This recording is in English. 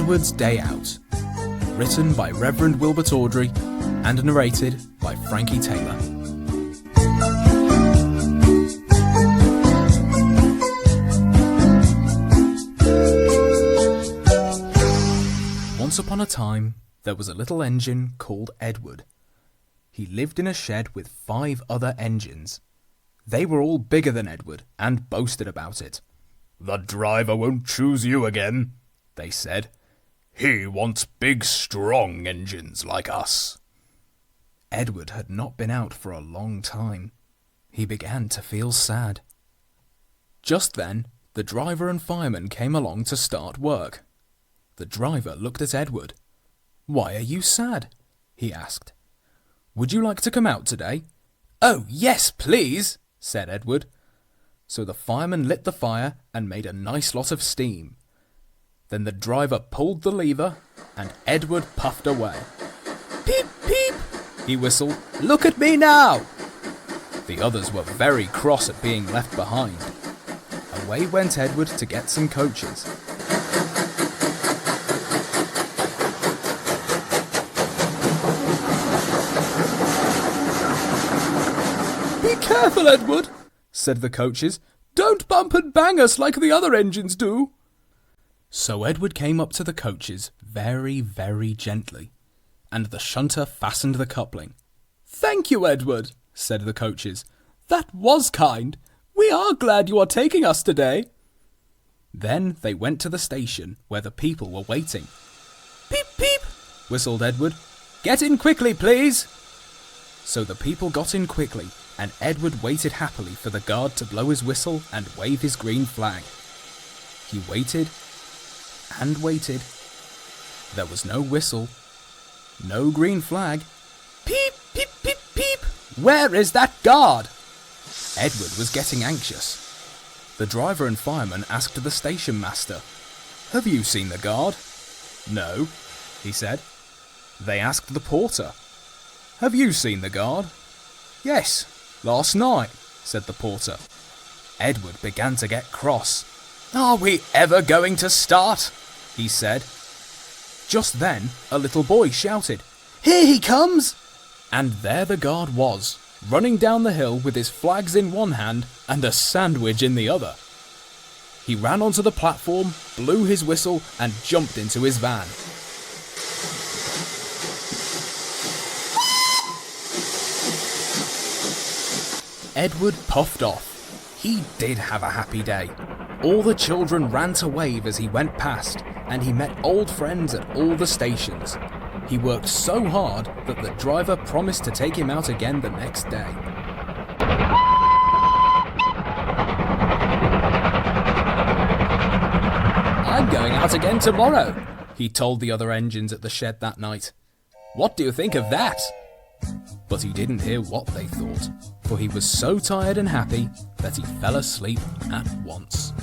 Edward's Day Out, written by Reverend Wilbert Audrey and narrated by Frankie Taylor. Once upon a time, there was a little engine called Edward. He lived in a shed with 5 other engines. They were all bigger than Edward and boasted about it. "The driver won't choose you again," they said. "He wants big, strong engines like us." Edward had not been out for a long time. He began to feel sad. Just then, the driver and fireman came along to start work. The driver looked at Edward. "Why are you sad?" he asked. "Would you like to come out today?" "Oh, yes, please," said Edward. So the fireman lit the fire and made a nice lot of steam. Then the driver pulled the lever and Edward puffed away. "Peep, peep," he whistled. "Look at me now." The others were very cross at being left behind. Away went Edward to get some coaches. "Be careful, Edward," said the coaches. "Don't bump and bang us like the other engines do." So Edward came up to the coaches very, very gently, and the shunter fastened the coupling. "Thank you, Edward," said the coaches. "That was kind. We are glad you are taking us today." Then they went to the station where the people were waiting. "Peep, peep," whistled Edward. "Get in quickly, please." So the people got in quickly, and Edward waited happily for the guard to blow his whistle and wave his green flag. He waited and waited. There was no whistle, no green flag. "Peep, peep, peep, peep! Where is that guard?" Edward was getting anxious. The driver and fireman asked the station master, "Have you seen the guard?" "No," he said. They asked the porter, "Have you seen the guard?" "Yes, last night," said the porter. Edward began to get cross. "Are we ever going to start?" he said. Just then, a little boy shouted, "Here he comes!" And there the guard was, running down the hill with his flags in one hand and a sandwich in the other. He ran onto the platform, blew his whistle, and jumped into his van. Edward puffed off. He did have a happy day. All the children ran to wave as he went past, and he met old friends at all the stations. He worked so hard that the driver promised to take him out again the next day. "I'm going out again tomorrow," he told the other engines at the shed that night. "What do you think of that?" But he didn't hear what they thought, for he was so tired and happy that he fell asleep at once.